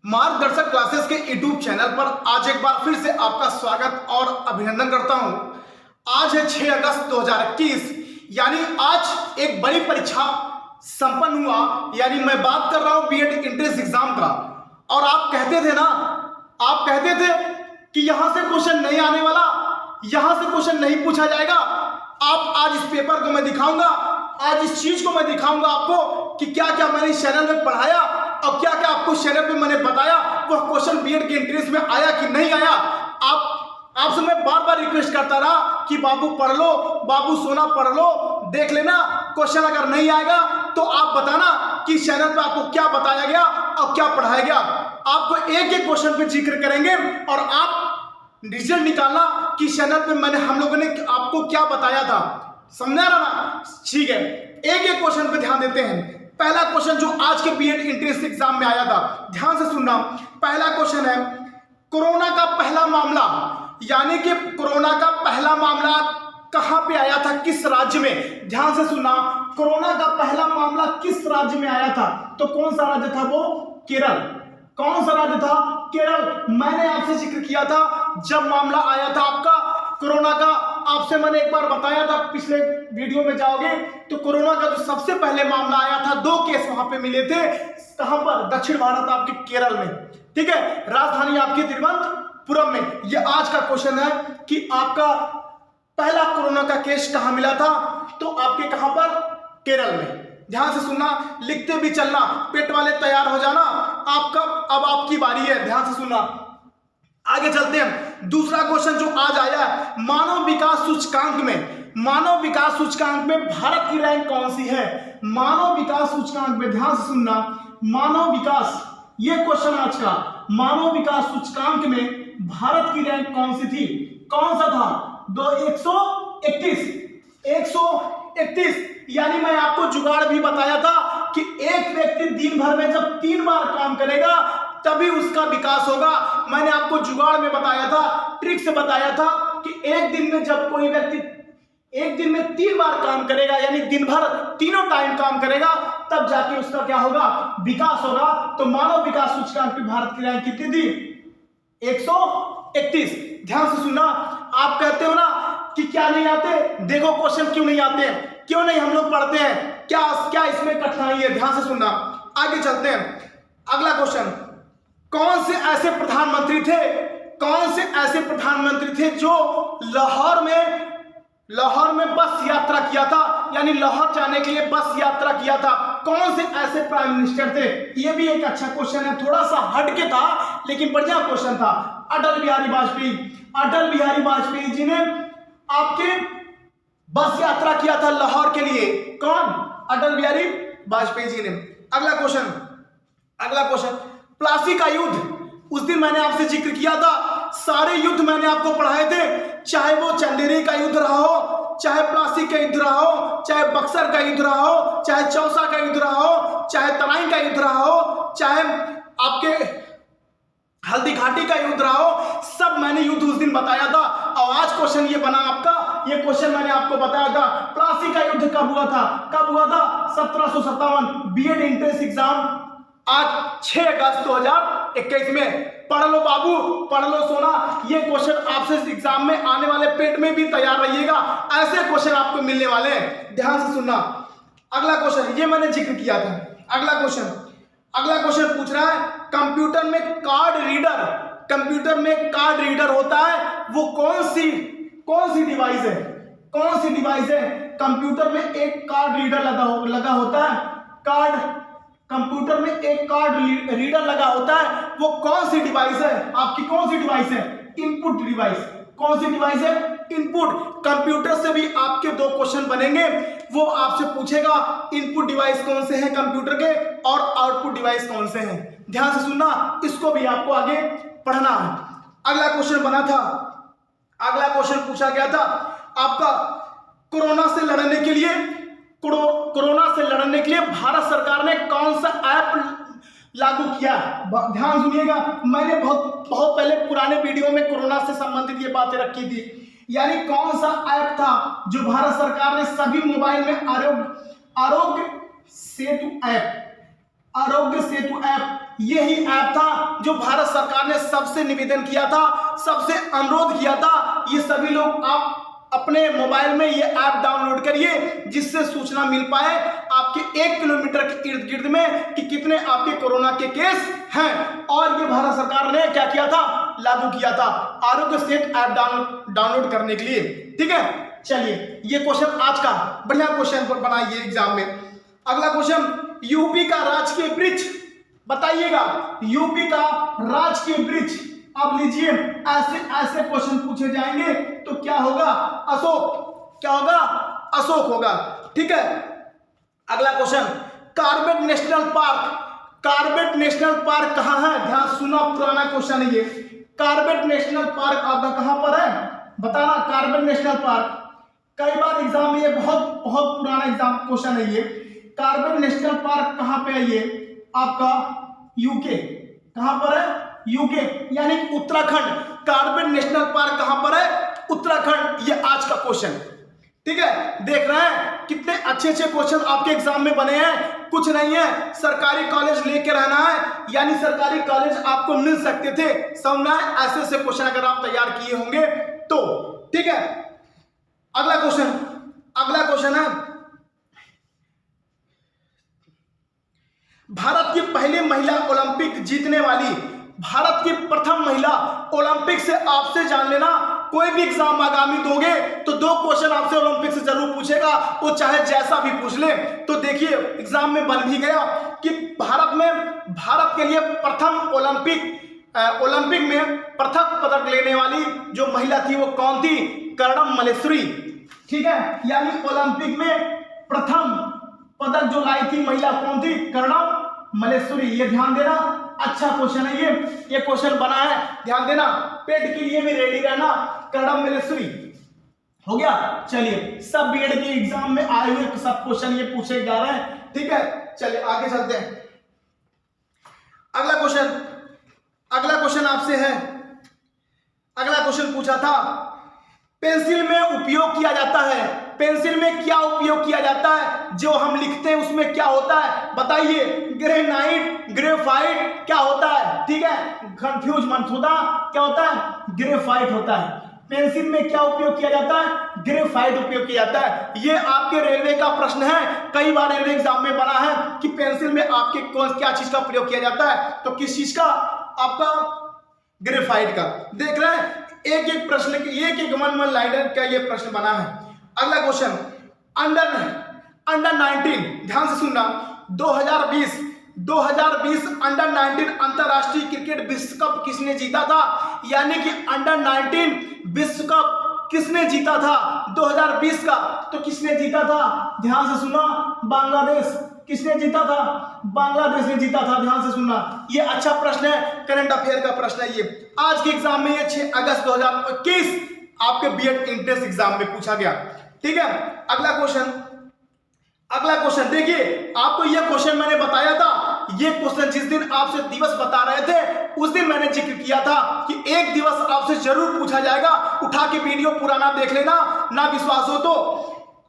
मार्गदर्शक क्लासेस के YouTube channel पर आज एक बार फिर से आपका स्वागत और अभिनंदन करता हूं। आज है 6 अगस्त 2021, यानी आज एक बड़ी परीक्षा संपन्न हुआ। यानी मैं बात कर रहा हूं बीएड एंट्रेंस एग्जाम का। और आप कहते थे ना, आप कहते थे कि यहां से क्वेश्चन नहीं आने वाला, यहां से क्वेश्चन नहीं पूछा जाएगा। आप आज इस पेपर को मैं दिखाऊंगा, आज इस चीज को मैं दिखाऊंगा आपको कि क्या क्या मैंने इस चैनल में पढ़ाया और क्या क्या आपको चैनल पे मैंने बताया, वह क्वेश्चन बीएड के एंट्रेंस में आया कि नहीं आया। आपसे मैं बार बार रिक्वेस्ट करता रहा कि बाबू पढ़ लो, बाबू सोना पढ़ लो, देख लेना। क्वेश्चन अगर नहीं आएगा तो आप बताना कि इस चैनल पे आपको क्या बताया गया और क्या पढ़ाया गया। आपको एक एक क्वेश्चन पे जिक्र करेंगे और आप रिजल्ट निकालना कि चैनल पे हम लोगों ने आपको क्या बताया था। समझा रहा ना? ठीक है, एक एक क्वेश्चन पे ध्यान देते हैं। पहला क्वेश्चन जो आज के बीएड एंट्रेंस एग्जाम में आया था, ध्यान से सुनना। पहला क्वेश्चन है कोरोना का पहला मामला, यानी कि कोरोना का पहला मामला कहां पे आया था, किस राज्य में। ध्यान से सुनना, कोरोना का पहला मामला किस राज्य में आया था। तो कौन सा राज्य था वो? केरल। कौन सा राज्य था? केरल। मैंने आपसे जिक्र किया था जब मामला आया था आपका कोरोना का, आपसे मैंने एक बार बताया था, पिछले वीडियो में जाओगे तो कोरोना का जो सबसे पहले मामला आया था, 2 केस वहां पे मिले थे। कहां पर? दक्षिण भारत, आपके केरल में। ठीक है, राजधानी आपकी तिरुवनंतपुरम में। यह आज का क्वेश्चन है कि आपका पहला कोरोना का केस कहां मिला था, तो आपके कहां पर? केरल में। ध्यान से सुनना, लिखते भी चलना, पेट वाले तैयार हो जाना। आपका अब आपकी बारी है, ध्यान से सुनना। आगे चलते हैं। दूसरा क्वेश्चन जो आज आया है, मानव विकास सूचकांक में, मानव विकास सूचकांक में भारत की रैंक कौन सी है? मानव विकास सूचकांक में ध्यान से सुनना, मानव विकास, ये क्वेश्चन आज का, मानव विकास सूचकांक में भारत की रैंक कौन सी थी? कौन सा था? 131। यानी मैं आपको जुगाड़ भी बताया था कि एक व्यक्ति दिन भर में जब 3 बार काम करेगा तभी उसका विकास होगा। मैंने आपको जुगाड़ में बताया था, ट्रिक से बताया था कि एक दिन में जब कोई व्यक्ति एक दिन में 3 बार काम करेगा, यानी दिन भर तीनों टाइम काम करेगा, तब जाके उसका क्या होगा? विकास होगा। तो मानव विकास सूचकांक पे भारत की रैंक कितनी थी? 131। ध्यान से सुनना। आप कहते हो ना कि क्या नहीं आते, देखो क्वेश्चन क्यों नहीं आते, क्यों नहीं हम लोग पढ़ते हैं, क्या इसमें कठिनाई है। ध्यान से सुनना, आगे चलते हैं। अगला क्वेश्चन, कौन से ऐसे प्रधानमंत्री थे, कौन से ऐसे प्रधानमंत्री थे जो लाहौर में बस यात्रा किया था, यानी लाहौर जाने के लिए बस यात्रा किया था। कौन से ऐसे प्राइम मिनिस्टर थे? यह भी एक अच्छा क्वेश्चन है, थोड़ा सा हटके था लेकिन बढ़िया क्वेश्चन था। अटल बिहारी वाजपेयी। अटल बिहारी वाजपेयी जी ने आपके बस यात्रा किया था लाहौर के लिए। कौन? अटल बिहारी वाजपेयी जी ने। अगला क्वेश्चन, प्लासी का युद्ध, उस दिन मैंने आपसे जिक्र किया था, सारे युद्ध मैंने आपको पढ़ाए थे, चाहे वो चंदेरी का युद्ध रहा हो, चाहे प्लासी का युद्ध रहा हो, चाहे बक्सर का युद्ध रहा हो, चाहे चौसा का युद्ध रहा हो, चाहे तराइन का युद्ध रहा हो, चाहे आपके हल्दी घाटी का युद्ध रहा हो, सब मैंने युद्ध उस दिन बताया था। और आज क्वेश्चन ये बना आपका, ये क्वेश्चन मैंने आपको बताया था। प्लासी का युद्ध कब हुआ था? 1757। बीएड एंट्रेंस एग्जाम आज 6 अगस्त 2021 में। पढ़ लो बाबू, पढ़ लो सोना। ये क्वेश्चन आपसे एग्जाम में आने वाले पेट में भी तैयार रहिएगा, ऐसे क्वेश्चन आपको मिलने वाले हैं। ध्यान से सुनना। अगला क्वेश्चन, ये मैंने जिक्र किया था। अगला क्वेश्चन पूछ रहा है, कंप्यूटर में कार्ड रीडर होता है, वो कौन सी डिवाइस है? कौन सी डिवाइस है? कंप्यूटर में एक कार्ड रीडर लगा होता है। कंप्यूटर में एक कार्ड रीडर लगा होता है, वो कौन सी डिवाइस है? आपकी कौन सी डिवाइस है? Input device. कौन सी डिवाइस है? इनपुट। कंप्यूटर से भी आपके 2 क्वेश्चन बनेंगे, वो आपसे पूछेगा इनपुट डिवाइस कौन से हैं कंप्यूटर के और आउटपुट डिवाइस कौन से हैं। ध्यान से सुनना, इसको भी आपको आगे पढ़ना है। अगला क्वेश्चन बना था, अगला क्वेश्चन पूछा गया था आपका, कोरोना से लड़ने के लिए भारत सरकार ने कौन सा ऐप लागू किया? ध्यान सुनिएगा, मैंने बहुत पहले पुराने वीडियो में कोरोना से संबंधित ये बातें रखी थी। यानी कौन सा ऐप था जो भारत सरकार ने सभी मोबाइल में आरोग्य सेतु ऐप यही ऐप था जो भारत सरकार ने सबसे निवेदन किया था, सबसे अनुरोध किया था, ये सभी लोग आप अपने मोबाइल में ये ऐप डाउनलोड करिए जिससे सूचना मिल पाए आपके 1 किलोमीटर के इर्द गिर्द में कि कितने आपके कोरोना के केस हैं। और ये भारत सरकार ने क्या किया था, लागू किया था आरोग्य सेतु ऐप डाउनलोड करने के लिए। ठीक है, चलिए ये क्वेश्चन आज का बढ़िया क्वेश्चन बनाइए एग्जाम में। अगला क्वेश्चन, यूपी का राजकीय वृक्ष बताइएगा, यूपी का राजकीय वृक्ष। अब लीजिए ऐसे ऐसे क्वेश्चन पूछे जाएंगे तो क्या होगा, अशोक, क्या होगा, अशोक होगा। ठीक है, अगला question, Corbett national park, Corbett national park कहां है, ध्यान सुना, पुराना क्वेश्चन है ये। कॉर्बेट नेशनल पार्क आपका कहां पर है बताना, कॉर्बेट नेशनल पार्क कई बार एग्जाम में ये बहुत पुराना एग्जाम क्वेश्चन है ये। कॉर्बेट नेशनल पार्क कहां पे है ये आपका, यूके, कहां पर है, यूके यानी उत्तराखंड। कॉर्बेट नेशनल पार्क कहां पर है, उत्तराखंड। ये आज का क्वेश्चन। ठीक है, देख रहे हैं कितने अच्छे क्वेश्चन आपके एग्जाम में बने हैं। कुछ नहीं है, सरकारी कॉलेज लेके रहना है, यानी सरकारी कॉलेज आपको मिल सकते थे, समझना है ऐसे क्वेश्चन अगर आप तैयार किए होंगे तो। ठीक है, अगला क्वेश्चन है, भारत की पहली महिला ओलंपिक जीतने वाली, भारत की प्रथम महिला ओलंपिक से आपसे जान लेना। कोई भी एग्जाम आगामी दोगे तो 2 क्वेश्चन आपसे ओलंपिक से जरूर पूछेगा, वो चाहे जैसा भी पूछ ले। तो देखिए एग्जाम में बन भी गया कि भारत के लिए प्रथम ओलंपिक में प्रथम पदक लेने वाली जो महिला थी वो कौन थी, कर्णम मल्लेश्वरी। ठीक है, यानी ओलंपिक में प्रथम पदक जो लाई थी महिला कौन थी, कर्णम मल्लेश्वरी। ये ध्यान देना, अच्छा क्वेश्चन है ये क्वेश्चन बना है, ध्यान देना, पेट के लिए भी रेडी रहना। कर्णम मल्लेश्वरी हो गया। चलिए, सब बीएड के एग्जाम में आए हुए सब क्वेश्चन ये पूछे जा रहे हैं। ठीक है, चलिए आगे चलते हैं। अगला क्वेश्चन आपसे है, अगला क्वेश्चन पूछा था, पेंसिल में उपयोग किया जाता है, पेंसिल में क्या उपयोग किया जाता है, जो हम लिखते हैं उसमें क्या होता है बताइए, ग्रेनाइट, ग्रेफाइट क्या होता है। ठीक है, कंफ्यूज मत होता, क्या होता है, ग्रेफाइट होता है। पेंसिल में क्या उपयोग किया जाता है, ग्रेफाइट उपयोग किया जाता है। ये आपके रेलवे का प्रश्न है, कई बार रेलवे एग्जाम में बना है कि पेंसिल में आपके क्या चीज का प्रयोग किया जाता है, तो किस चीज का, आपका ग्रेफाइट का। देख रहे हैं एक प्रश्न, एक वन लाइनर का ये प्रश्न बना है। अगला क्वेश्चन, अंडर 19, ध्यान से सुनना, 2020 अंडर 19 अंतरराष्ट्रीय क्रिकेट विश्व कप किसने जीता था, यानी कि अंडर 19 विश्व कप किसने जीता था 2020 का, तो किसने जीता था, ध्यान से सुना, बांग्लादेश। किसने जीता था, बांग्लादेश ने जीता था, ध्यान से सुनना। ये अच्छा प्रश्न है, करंट अफेयर का प्रश्न है ये। आज के एग्जाम में ये 6 अगस्त 2021 आपके बीएड एंट्रेंस एग्जाम में पूछा गया। ठीक है, अगला क्वेश्चन देखिए, आपको ये क्वेश्चन मैंने बताया था, ये क्वेश्चन जिस दिन आपसे दिवस बता रहे थे उस दिन मैंने जिक्र किया था कि एक दिवस आपसे जरूर पूछा जाएगा। उठा के वीडियो पुराना देख लेना, ना विश्वास हो तो।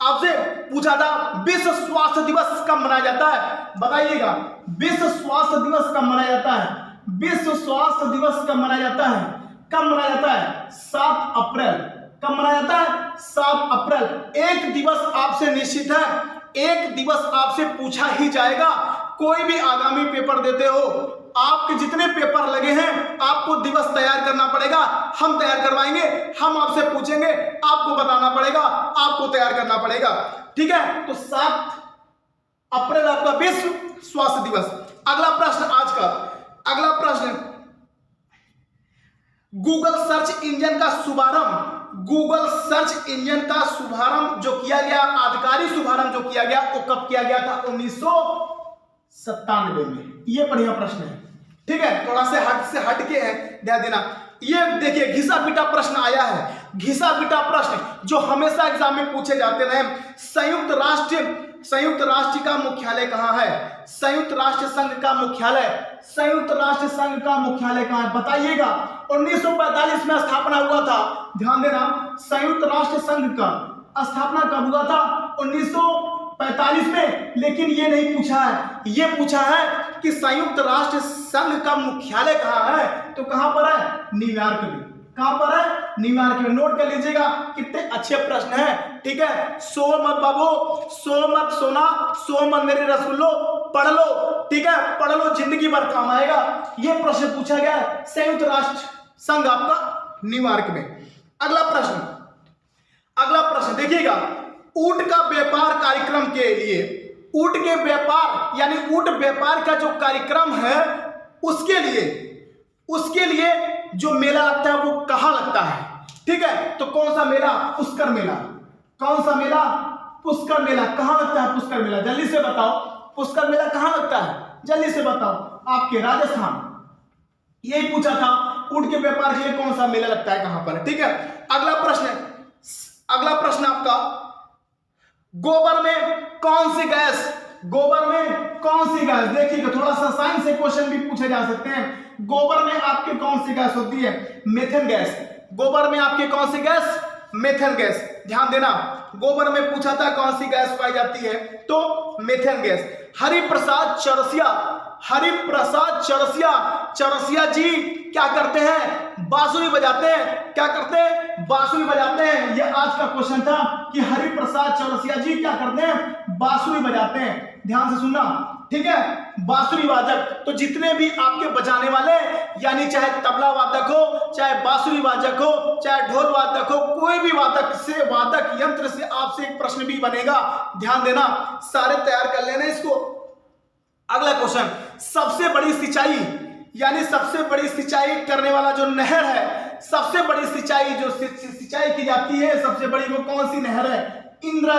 आपसे पूछा था विश्व स्वास्थ्य दिवस कब मनाया जाता है, बताइएगा, विश्व स्वास्थ्य दिवस कब मनाया जाता है, विश्व स्वास्थ्य दिवस कब मनाया जाता है, कब मनाया जाता है, 7 अप्रैल। कब मनाया जाता है, 7 अप्रैल। एक दिवस आपसे निश्चित है, एक दिवस आपसे पूछा ही जाएगा। कोई भी आगामी पेपर देते हो, आपके जितने पेपर लगे हैं आपको दिवस तैयार करना पड़ेगा, हम तैयार करवाएंगे, हम आपसे पूछेंगे, आपको बताना पड़ेगा, आपको तैयार करना पड़ेगा। ठीक है, तो 7 अप्रैल आपका विश्व स्वास्थ्य दिवस। अगला प्रश्न आज का, अगला प्रश्न, गूगल सर्च इंजन का शुभारंभ, गूगल सर्च इंजन का शुभारंभ जो किया गया, आधिकारिक शुभारंभ जो किया गया वो कब किया गया था, 1997 में। ये बढ़िया प्रश्न है। ठीक है, थोड़ा से हट के है, ध्यान देना। ये देखिए घिसा पिटा प्रश्न आया है, घिसा पिटा प्रश्न जो हमेशा एग्जाम में पूछे जाते रहे। संयुक्त राष्ट्र का मुख्यालय कहाँ है, संयुक्त राष्ट्र संघ का मुख्यालय, संयुक्त राष्ट्र संघ का मुख्यालय कहाँ है बताइएगा। 1945 में स्थापना हुआ था, ध्यान देना, संयुक्त राष्ट्र संघ का स्थापना कब हुआ था, 1945 में। लेकिन ये नहीं पूछा है, ये पूछा है कि संयुक्त राष्ट्र संघ का मुख्यालय कहाँ है, तो कहां पर है, न्यूयॉर्क में। कहां पर है, न्यूयॉर्क में। नोट कर लीजिएगा, कितने अच्छे प्रश्न हैं। ठीक है, सो मत बाबू, सो मत सोना, सो मत मेरे रसगुल्लो, पढ़ लो। ठीक है, पढ़ लो, जिंदगी भर काम आएगा। यह प्रश्न पूछा गया है संयुक्त राष्ट्र संघ आपका न्यूयॉर्क में। अगला प्रश्न देखिएगा, ऊंट का व्यापार कार्यक्रम के लिए, ऊंट के व्यापार यानी ऊंट व्यापार का जो कार्यक्रम है उसके लिए जो मेला लगता है वो कहां लगता है। ठीक है, तो कौन सा मेला, पुष्कर मेला। कौन सा मेला, पुष्कर मेला। कहां लगता है पुष्कर मेला, जल्दी से बताओ, पुष्कर मेला कहां लगता है, जल्दी से बताओ। आपके राजस्थान। यही पूछा था, ऊंट के व्यापार के लिए कौन सा मेला लगता है, कहां पर। ठीक है, अगला प्रश्न आपका, गोबर में कौन सी गैस, गोबर में कौन सी गैस, देखिएगा थोड़ा सा साइंस से क्वेश्चन भी पूछे जा सकते हैं। गोबर में आपके कौन सी गैस होती है, मेथेन गैस। गोबर में आपके कौन सी गैस, मेथेन गैस। ध्यान देना, गोबर में पूछा था कौन सी गैस पाई जाती है, तो मेथेन गैस। हरिप्रसाद चौरसिया जी क्या करते हैं, बांसुरी बजाते हैं। क्या करते हैं, बांसुरी बजाते हैं। यह आज का क्वेश्चन था कि हरिप्रसाद चौरसिया जी क्या करते हैं, बांसुरी बजाते हैं। ध्यान से सुनना, ठीक है, बांसुरी वादक। तो जितने भी आपके बजाने वाले, यानी चाहे तबला वादक हो, चाहे बांसुरी वादक हो, चाहे ढोल वादक हो, कोई भी वादक यंत्र से आपसे एक प्रश्न भी बनेगा। ध्यान देना, सारे तैयार कर लेना इसको। अगला क्वेश्चन, सबसे बड़ी सिंचाई यानी सबसे बड़ी सिंचाई करने वाला जो नहर है, सबसे बड़ी सिंचाई जो सिंचाई की जाती है, सबसे बड़ी वो कौन सी नहर है, इंदिरा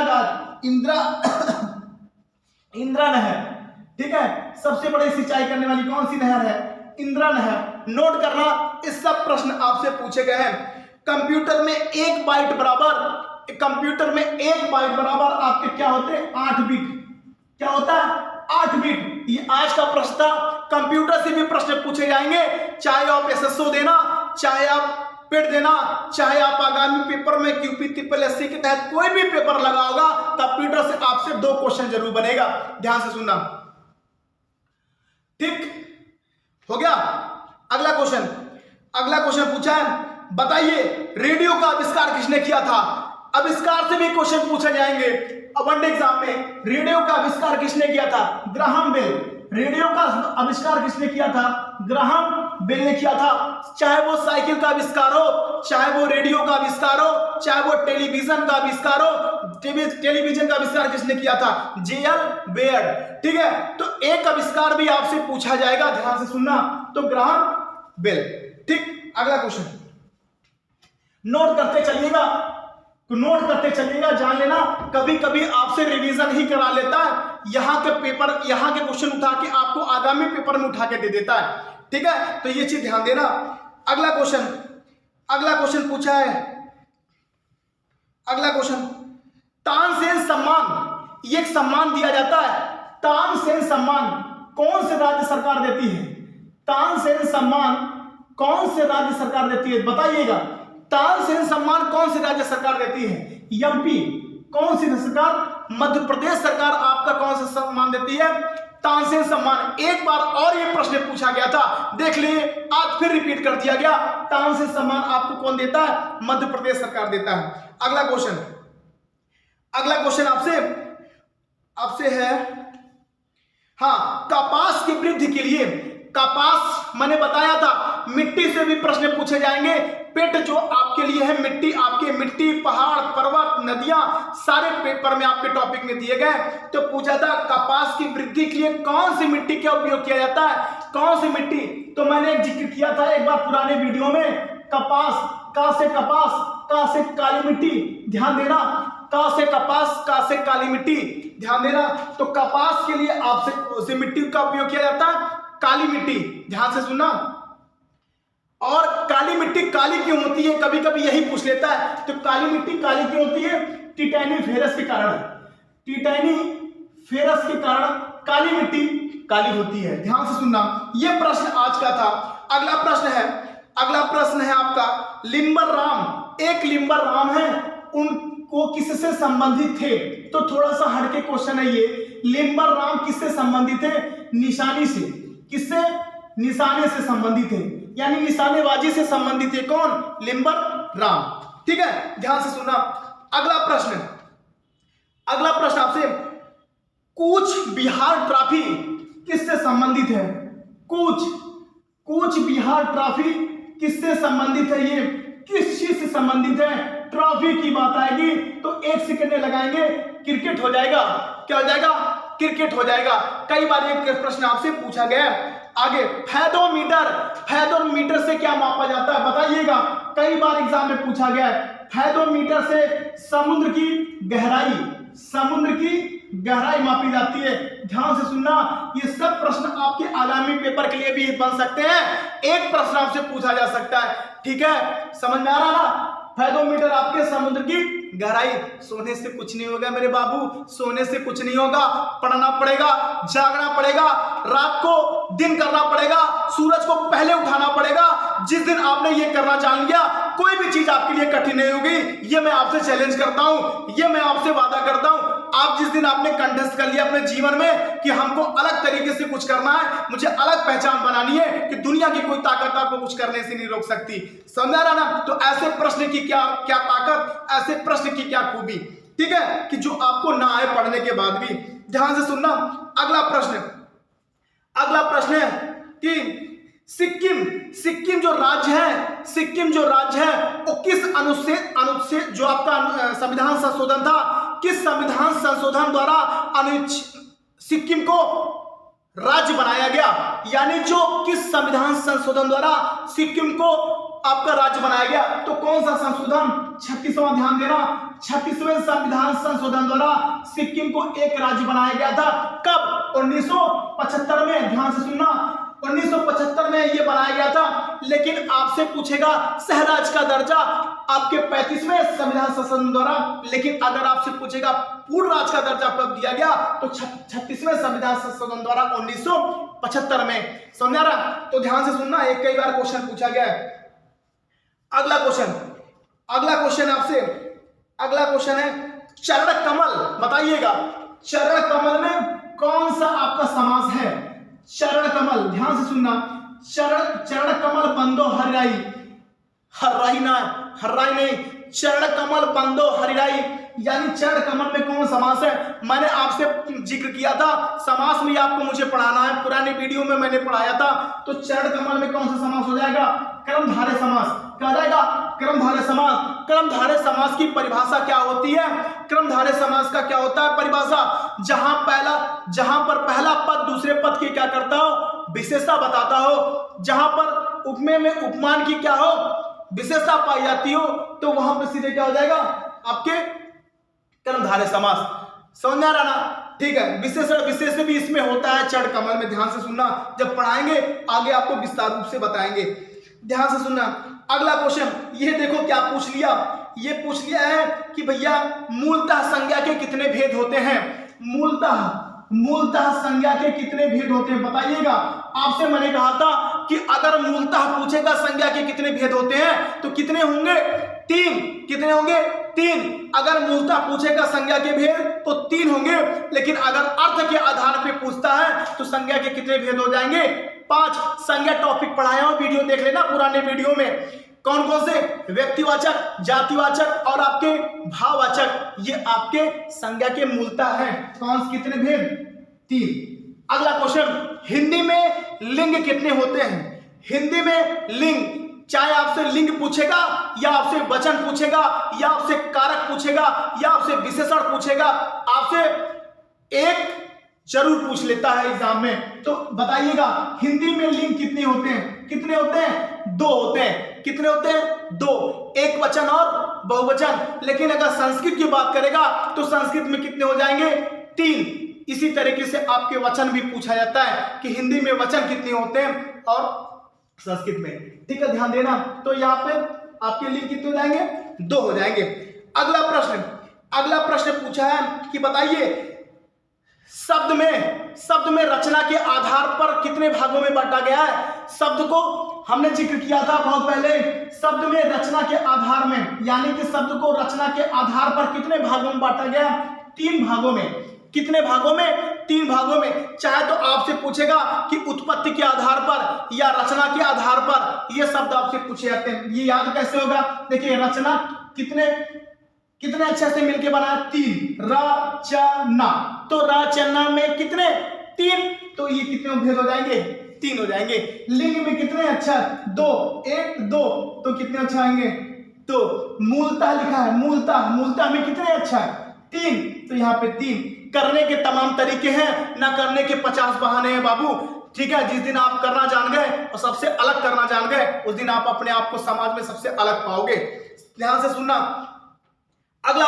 नहर। ठीक है, सबसे बड़ी सिंचाई करने वाली कौन सी नहर है, इंदिरा नहर। नोट करना, इस सब प्रश्न आपसे पूछे गए हैं। कंप्यूटर में एक बाइट बराबर आपके क्या होते हैं, 8 बिट। क्या होता है, 8 बिट। ये आज का प्रश्न था। कंप्यूटर से भी प्रश्न पूछे जाएंगे, चाहे आप एसएसओ देना, चाहे आप पेट देना, चाहे आप आगामी पेपर में QP-SSC के तहत कोई भी पेपर लगा होगा, कंप्यूटर से आपसे 2 क्वेश्चन जरूर बनेगा। ध्यान से सुनना, ठीक हो गया। अगला क्वेश्चन पूछा है, बताइए रेडियो का आविष्कार किसने किया था। आविष्कार से भी क्वेश्चन पूछे जाएंगे वनडे एग्जाम में। रेडियो का आविष्कार किसने किया था, ग्राहम बेल। रेडियो का आविष्कार किसने किया था, ग्राहम बेल ने किया था। चाहे वो साइकिल का आविष्कार हो, चाहे वो रेडियो का आविष्कार हो, चाहे वो टेलीविजन का आविष्कार हो, टेलीविजन का आविष्कार किसने किया था, JL बेयर। ठीक है, तो एक आविष्कार भी आपसे पूछा जाएगा, ध्यान से सुनना, तो ग्राहम बेल। ठीक, अगला क्वेश्चन नोट करते चलिएगा, जान लेना, कभी कभी आपसे रिवीजन ही करा लेता है। यहाँ के क्वेश्चन उठा के आपको आगामी पेपर में उठा के दे देता है। ठीक है, तो ये चीज ध्यान देना। अगला क्वेश्चन पूछा है, तानसेन सम्मान, ये एक सम्मान दिया जाता है। तानसेन सम्मान कौन से राज्य सरकार देती है, तानसेन सम्मान कौन से राज्य सरकार देती है, बताइएगा। तानसेन सम्मान कौन सी राज्य सरकार देती है, MP। कौन सी सरकार, मध्य प्रदेश सरकार आपका कौन सा सम्मान देती है, तानसेन सम्मान। एक बार और ये प्रश्न पूछा गया था, देख लिए, आज फिर रिपीट कर दिया गया। तानसेन सम्मान आपको कौन देता है, मध्य प्रदेश सरकार देता है। अगला क्वेश्चन आपसे है, हाँ, कपास की वृद्धि के लिए, कपास मैंने बताया था, मिट्टी से भी प्रश्न पूछे जाएंगे। पेट जो आपके लिए है मिट्टी, आपके मिट्टी, पहाड़, पर्वत, नदियां, सारे पेपर में आपके टॉपिक में दिए गए। तो पूछा था कपास की वृद्धि के लिए कौन सी मिट्टी का उपयोग किया जाता है, कौन सी मिट्टी। तो मैंने एक जिक्र किया था एक बार पुराने वीडियो में, कपास, का से कपास, का से काली मिट्टी। ध्यान देना, का से कपास, का से काली मिट्टी, ध्यान देना। तो कपास के लिए आपसे कौन सी मिट्टी का उपयोग किया जाता है, काली मिट्टी। ध्यान से सुनना, और काली मिट्टी काली क्यों होती है, कभी कभी यही पूछ लेता है। तो काली मिट्टी काली क्यों होती है, टिटैनिफेरस के कारण, टिटैनिफेरस के कारण काली मिट्टी काली होती है। ध्यान से सुनना, यह प्रश्न आज का था। अगला प्रश्न है आपका लिम्बर राम। एक लिम्बर राम है, को किससे संबंधित थे? तो थोड़ा सा हटके क्वेश्चन है ये। लिम्बर राम किससे संबंधित थे? निशानी से। किससे? निशाने से संबंधित है, यानी निशानेबाजी से संबंधित है। कौन? लिम्बर राम। ठीक है, ध्यान से सुनना। अगला प्रश्न आपसे, कूच बिहार ट्रॉफी किससे संबंधित है? कूच बिहार ट्रॉफी किससे संबंधित है? ये किस चीज से संबंधित है? ट्रॉफी की बात आएगी तो 1 सेकंड लगाएंगे, क्रिकेट हो जाएगा। क्या हो जाएगा? क्रिकेट हो जाएगा। कई बार ये प्रश्न आपसे पूछा गया है। आगे, फैदोमीटर से क्या मापा जाता है? बताइएगा, कई बार एग्जाम में पूछा गया है। फैदोमीटर से समुद्र की गहराई मापी जाती है। ध्यान से सुनना, ये सब प्रश्न आपके आगामी पेपर के लिए भी बन सकते हैं। एक प्रश्न आपसे पूछा जा सकता है। ठीक है, समझ में आ रहा ना? फैदोमीटर आपके समुद्र की गहराई। सोने से कुछ नहीं होगा मेरे बाबू, सोने से कुछ नहीं होगा। पढ़ना पड़ेगा, जागना पड़ेगा, रात को दिन करना पड़ेगा, सूरज को पहले उठाना पड़ेगा। जिस दिन आपने ये करना जान लिया, कोई भी चीज आपके लिए कठिन नहीं होगी। ये मैं आपसे चैलेंज करता हूं, ये मैं आपसे वादा करता हूं। आप जिस दिन आपने कंठस्थ कर लिया अपने जीवन में कि हमको अलग तरीके से कुछ करना है, मुझे अलग पहचान बनानी है, कि दुनिया की कोई ताकत आपको कुछ करने से नहीं रोक सकती। समझा रहा ना? तो ऐसे प्रश्न की क्या ताकत, ऐसे प्रश्न की क्या खूबी, ठीक है, कि जो आपको ना आए पढ़ने के बाद भी। ध्यान से सुनना। अगला प्रश्न है कि सिक्किम जो राज्य है वो किस अनुच्छेद जो आपका संविधान संशोधन था, किस संविधान संशोधन द्वारा सिक्किम को राज्य बनाया गया? यानी जो किस संविधान संशोधन द्वारा सिक्किम को आपका राज्य बनाया गया? तो कौन सा संशोधन? 36वां। ध्यान देना, 36वें संविधान संशोधन द्वारा सिक्किम को एक राज्य बनाया गया था। कब? 1975 में। ध्यान से सुनना, 1975 में ये बनाया गया था। लेकिन आपसे पूछेगा सहराज का दर्जा आपके 35वें संविधान संशोधन द्वारा। लेकिन अगर आपसे पूछेगा पूर्ण राज्य का दर्जा कब दिया गया, तो 36वें संविधान संशोधन द्वारा 1975 में। समझा रहा? तो ध्यान से सुनना, एक कई बार क्वेश्चन पूछा गया है। अगला क्वेश्चन है चरण कमल। बताइएगा, चरण कमल में कौन सा आपका समास है? चरण कमल, ध्यान से सुनना। चरण कमल बंदो हरिराई नहीं, चरण कमल बंदो हरिराई, यानी चरण कमल में कौन समास है? मैंने आपसे जिक्र किया था, समास में आपको मुझे पढ़ाना है। पुराने वीडियो में मैंने पढ़ाया था। तो चरण कमल में कौन सा समास हो जाएगा? कर्मधारय समास। क्या जाएगा? कर्मधारय समास। कर्मधारय समास की परिभाषा क्या होती है? कर्मधारय समास का क्या होता है परिभाषा? जहां पर पहला पद दूसरे पद की क्या करता हो? विशेषता बताता हो। जहां पर उपमेय में उपमान की क्या हो? विशेषता पाई जाती हो, तो वहां पर सीधे क्या हो जाएगा? आपके कर्मधारय समास। समझ आ रहा ना? ठीक है, विशेषण भी इसमें होता है चरण कमल में। ध्यान से सुनना, जब पढ़ाएंगे आगे आपको विस्तार रूप से बताएंगे। ध्यान से सुनना। अगला क्वेश्चन ये देखो क्या पूछ लिया। ये पूछ लिया है कि भैया मूलतः संज्ञा के कितने भेद होते हैं? मूलतः संज्ञा के कितने भेद होते हैं? बताइएगा। आपसे मैंने कहा था कि अगर मूलतः पूछेगा संज्ञा के कितने भेद होते हैं तो कितने होंगे? 3। कितने होंगे? 3। अगर मूलतः पूछेगा संज्ञा के भेद तो 3 होंगे। लेकिन अगर अर्थ के आधार पे पूछता है तो संज्ञा के कितने भेद हो जाएंगे? 5। संज्ञा टॉपिक पढ़ाया हो, वीडियो देख लेना पुराने वीडियो में। कौन कौन से? व्यक्तिवाचक, जातिवाचक और आपके भाववाचक, ये आपके संज्ञा के मूलतः हैं। कौन से कितने भेद? 3। अगला क्वेश्चन, हिंदी में लिंग कितने होते हैं? हिंदी में लिंग, चाहे आपसे लिंग पूछेगा या आपसे वचन पूछेगा या आपसे कारक पूछेगा या आपसे विशेषण पूछेगा, आपसे एक जरूर पूछ लेता है एग्जाम में। तो बताइएगा हिंदी में लिंग कितने होते हैं? कितने होते हैं? 2 होते हैं। कितने होते हैं? 2, एक वचन और बहुवचन। लेकिन अगर संस्कृत की बात करेगा तो संस्कृत में कितने हो जाएंगे? 3। इसी तरीके से आपके वचन भी पूछा जाता है कि हिंदी में वचन कितने होते हैं और संस्कृत में। ठीक है, ध्यान देना। तो यहाँ पे आपके लिंग कितने हो जाएंगे? 2 हो जाएंगे। अगला प्रश्न पूछा है कि बताइए शब्द में रचना के आधार पर कितने भागों में बांटा गया है? शब्द को हमने जिक्र किया था बहुत पहले, शब्द में रचना के आधार में, यानी कि शब्द को रचना के आधार पर कितने भागों में बांटा गया? 3 भागों में। कितने भागों में? 3 भागों में। चाहे तो आपसे पूछेगा कि उत्पत्ति के आधार पर या रचना के आधार पर, ये शब्द आपसे पूछे जाते हैं। ये याद कैसे होगा? देखिए, रचना कितने अच्छे से मिलके बना? 3, रचना। तो रचना में कितने? 3। तो ये कितने भेद हो जाएंगे? 3 हो जाएंगे। लिंग में कितने अक्षर? 2, 1, 2। तो कितने अक्षर आएंगे? तो मूलतः लिखा है, मूलतः में कितने अक्षर? 3। तो यहाँ पे 3। करने के तमाम तरीके हैं, ना करने के 50 बहाने हैं बाबू। ठीक है, जिस दिन आप करना जान गए और सबसे अलग करना जान गए, उस दिन आप अपने आप को समाज में सबसे अलग पाओगे। ध्यान से सुनना। अगला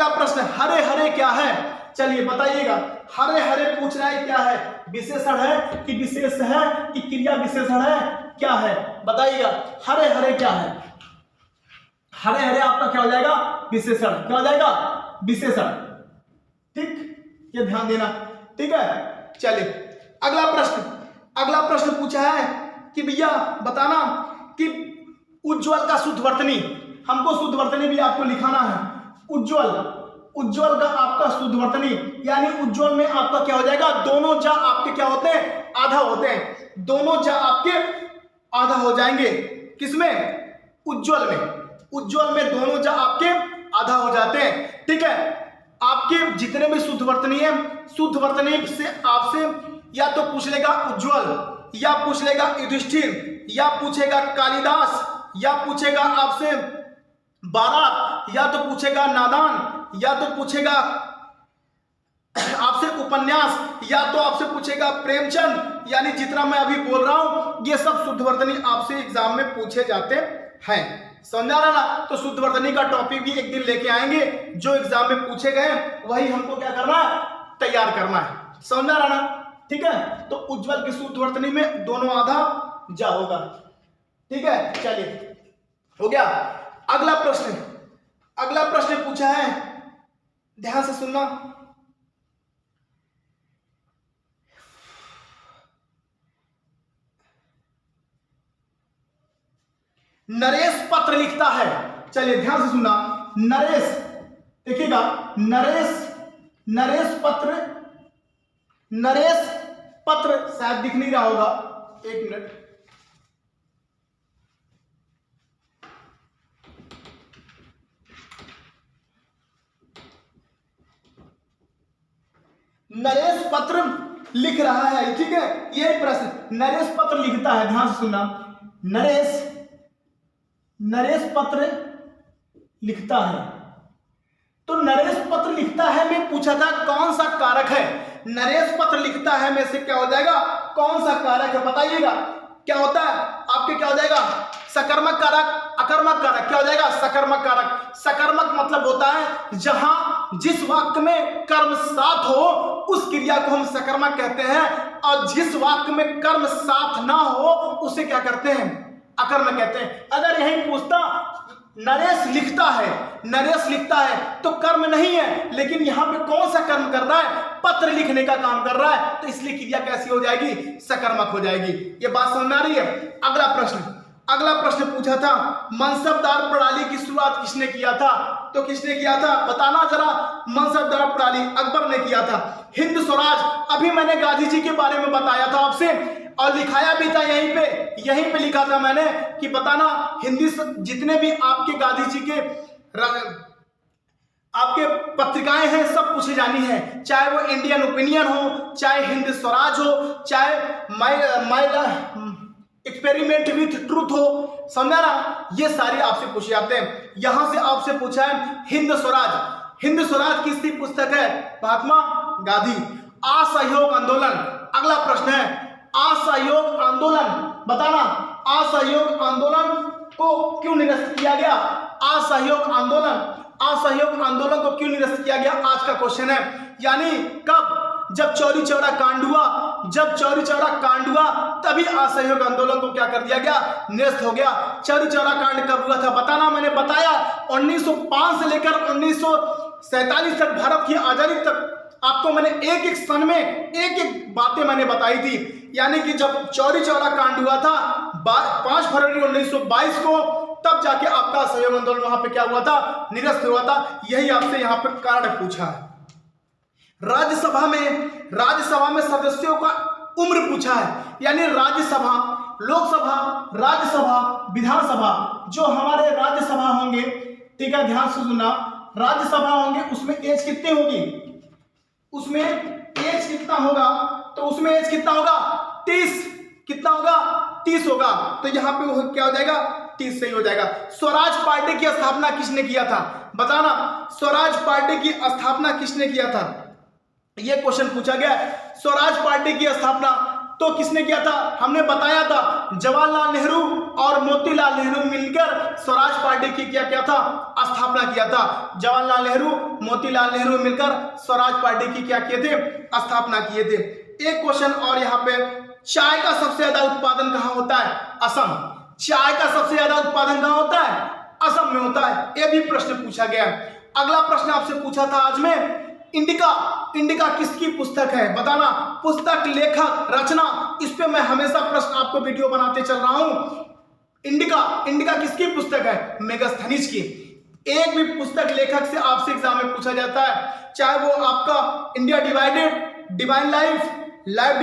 प्रश्न, हरे हरे क्या है? चलिए बताइएगा, हरे हरे पूछ रहा है क्या है? विशेषण है कि विशेष है कि क्रिया विशेषण है, क्या है? बताइएगा, हरे हरे क्या है? हरे हरे आपका क्या हो जाएगा? विशेषण। क्या हो जाएगा? विशेषण। ठीक, ये ध्यान देना। ठीक है, चलिए अगला प्रश्न पूछा है कि भैया बताना कि उज्ज्वल का शुद्धवर्तनी, हमको शुद्धवर्तनी भी आपको लिखाना है। उज्ज्वल का आपका शुद्धवर्तनी, यानी उज्ज्वल में आपका क्या हो जाएगा? दोनों जा आपके क्या होते हैं? आधा होते हैं। दोनों जा आपके आधा हो जाएंगे। किसमें? उज्ज्वल में दोनों जा आपके आधा हो जाते हैं। ठीक है, आपके जितने भी शुद्धवर्तनी है, शुद्धवर्तनी से आपसे या तो पूछ लेगा उज्ज्वल, या पूछ लेगा युधिष्ठिर, या पूछेगा कालिदास, या पूछेगा आपसे बारात, या तो पूछेगा नादान, या तो पूछेगा आपसे उपन्यास, या तो आपसे पूछेगा प्रेमचंद। यानी जितना मैं अभी बोल रहा हूं, ये सब शुद्धवर्तनी आपसे एग्जाम में पूछे जाते हैं। समझा रहा ना? तो शुद्धवर्तनी का टॉपिक भी एक दिन लेके आएंगे, जो एग्जाम में पूछे गए वही हमको क्या करना है? तैयार करना है। समझा रहा ना? ठीक है, तो उज्ज्वल की शुद्धवर्तनी में दोनों आधा जा होगा। ठीक है, चलिए हो गया। अगला प्रश्न पूछा है, ध्यान से सुनना। नरेश पत्र लिखता है। चलिए ध्यान से सुनना। नरेश, देखिएगा, नरेश पत्र शायद दिख नहीं रहा होगा, 1 मिनट। नरेश पत्र लिख रहा है। ठीक है, यह प्रश्न, नरेश पत्र लिखता है। ध्यान से सुनना। नरेश पत्र लिखता है। तो नरेश पत्र लिखता है में पूछा था कौन सा कारक है? नरेश पत्र लिखता है में से क्या हो जाएगा? कौन सा कारक है? बताइएगा क्या होता है आपके? क्या हो जाएगा? सकर्मक कारक, अकर्मक कारक। क्या हो जाएगा? सकर्मक कारक। सकर्मक मतलब होता है जहां जिस वाक्य में कर्म साथ हो उस क्रिया को हम सकर्मक कहते हैं, और जिस वाक्य में कर्म साथ ना हो उसे क्या करते हैं? अकर्मक कहते हैं। अगर यही पूछता नरेश लिखता है तो कर्म नहीं है, लेकिन यहां पे कौन सा कर्म कर रहा है? पत्र लिखने का काम कर रहा है, तो इसलिए क्रिया कैसी हो जाएगी? सकर्मक हो जाएगी। ये बात समझ में आ रही है? अगला प्रश्न पूछा था, मनसबदार प्रणाली की शुरुआत किसने किया था? तो किसने किया था? बताना जरा। मनसबदार प्रणाली अकबर ने किया था। हिंद स्वराज अभी मैंने गांधी जी के बारे में बताया था आपसे, और लिखाया भी था यहीं पे लिखा था मैंने कि बताना हिंदी जितने भी आपके गांधी जी के आपके पत्रिकाएं हैं सब पूछी जानी है, चाहे वो इंडियन ओपिनियन हो, चाहे हिंद स्वराज हो, चाहे एक्सपेरिमेंट विथ ट्रूथ हो। समझा ना? ये सारे आपसे पूछे जाते हैं। यहां से आपसे पूछा है हिंद स्वराज किसकी पुस्तक है? महात्मा गांधी। असहयोग आंदोलन अगला प्रश्न है। असहयोग आंदोलन, बताना असहयोग आंदोलन को क्यों निरस्त किया गया? असहयोग आंदोलन को क्यों निरस्त किया गया? आज का क्वेश्चन है। यानी कब? जब चौरी चौरा कांड हुआ तभी असहयोग आंदोलन को क्या कर दिया गया? निरस्त हो गया। चौरी चौरा कांड कब हुआ था? बताना। मैंने बताया 1905 से लेकर 1947 तक, भारत की आजादी तक आपको मैंने एक एक सन में एक एक बातें मैंने बताई थी। यानी कि जब चौरी चौरा कांड हुआ था 5 फरवरी 1922 को, तब जाके आपका असहयोग आंदोलन वहां पे क्या हुआ था, निरस्त हुआ था। यही आपसे यहाँ पे कारण पूछा है। राज्यसभा में सदस्यों का उम्र पूछा है, यानी राज्यसभा, लोकसभा, राज्यसभा, विधानसभा, जो हमारे राज्यसभा होंगे, ठीक है, ध्यान से सुनना, राज्यसभा होंगे उसमें एज कितनी होगी, उसमें एज कितना होगा, तो उसमें एज कितना होगा, 30, कितना होगा, 30 होगा। तो यहाँ पे वो क्या हो जाएगा, 30 सही हो जाएगा। स्वराज पार्टी की स्थापना किसने किया था, बताना, स्वराज पार्टी की स्थापना किसने किया था, ये क्वेश्चन पूछा गया। स्वराज पार्टी की स्थापना तो किसने किया था, हमने बताया था, जवाहरलाल नेहरू और मोतीलाल नेहरू मिलकर स्वराज पार्टी की क्या था, स्थापना किया था। जवाहरलाल नेहरू, मोतीलाल नेहरू मिलकर स्वराज पार्टी की क्या किए थे, स्थापना किए थे। एक क्वेश्चन और यहाँ पे, चाय का सबसे ज्यादा उत्पादन कहाँ होता है, असम। चाय का सबसे ज्यादा उत्पादन कहाँ होता है, असम में होता है। यह भी प्रश्न पूछा गया। अगला प्रश्न आपसे पूछा था आज में, इंडिका किसकी पुस्तक है, बताना, पुस्तक, लेखक, रचना, इस पे मैं हमेशा प्रश्न आपको वीडियो बनाते चल रहा हूं। इंडिका किसकी पुस्तक है, मेगास्थनीज की। एक भी पुस्तक लेखक से आपसे एग्जाम में पूछा जाता है, चाहे वो आपका India divided, divine life, life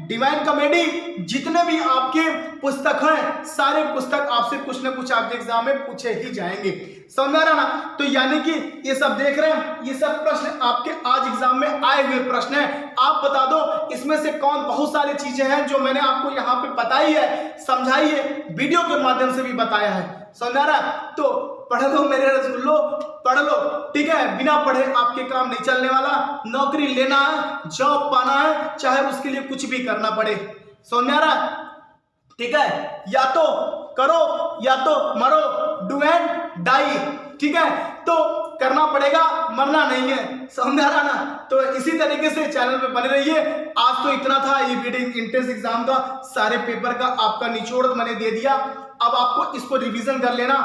divine comedy, जितने भी आपके पुस्तक हैं, सारे पुस्तक आपसे कुछ ना कुछ आपके एग्जाम में पूछे ही जाएंगे। समझ में आ रहा ना, तो यानी कि ये सब देख रहे हैं, ये सब प्रश्न आपके आज एग्जाम में आए हुए प्रश्न हैं। आप बता दो इसमें से कौन, बहुत सारी चीजें हैं जो मैंने आपको यहाँ पे बताई है, समझाई है, वीडियो के माध्यम से भी बताया है। समझ आ रहा है, तो पढ़ लो मेरे रसूलो, पढ़ लो, ठीक है, बिना पढ़े आपके काम नहीं चलने वाला। नौकरी लेना है, जॉब पाना है, चाहे उसके लिए कुछ भी करना पड़े। समझ में आ रहा है, ठीक है, या तो करो या तो मरो, डू एंड डाई, ठीक है, तो करना पड़ेगा, मरना नहीं है। समझ आ रहा ना, तो इसी तरीके से चैनल पे बने रहिए। आज तो इतना था, ये वीडियो एंट्रेंस एग्जाम का सारे पेपर का आपका निचोड़ मैंने दे दिया। अब आपको इसको रिवीजन कर लेना,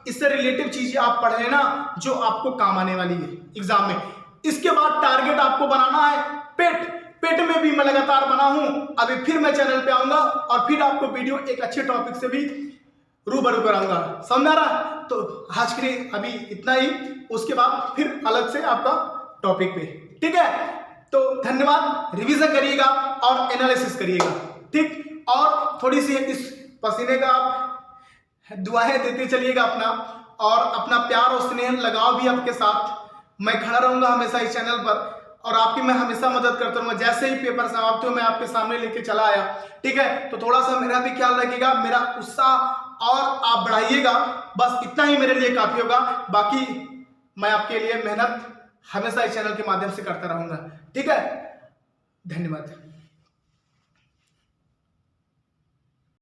इससे रिलेटिव चीजें आप पढ़ लेना जो आपको काम आने वाली है एग्जाम में। इसके बाद टारगेट आपको बनाना है पेट में भी मैं लगातार बना हूं। अभी फिर मैं चैनल पे आऊंगा और फिर आपको वीडियो एक अच्छे टॉपिक से भी रूबरू कराऊंगा। समझ आ रहा है, तो आज के लिए अभी इतना ही, उसके बाद फिर अलग से आपका टॉपिक पे, ठीक है। तो धन्यवाद, रिवीजन करिएगा और एनालिसिस करिएगा, ठीक। और थोड़ी सी इस पसीने का आप दुआएं देते चलिएगा अपना, और अपना प्यार और स्नेह लगाव भी आपके साथ। मैं खड़ा रहूंगा हमेशा इस चैनल पर और आपकी मैं हमेशा मदद करता रहूंगा। जैसे ही पेपर समाप्त हो मैं आपके सामने लेके चला आया, ठीक है। तो थोड़ा सा मेरा भी ख्याल रखिएगा, मेरा उत्साह और आप बढ़ाइएगा, बस इतना ही मेरे लिए काफी होगा। बाकी मैं आपके लिए मेहनत हमेशा इस चैनल के माध्यम से करता रहूंगा, ठीक है। धन्यवाद।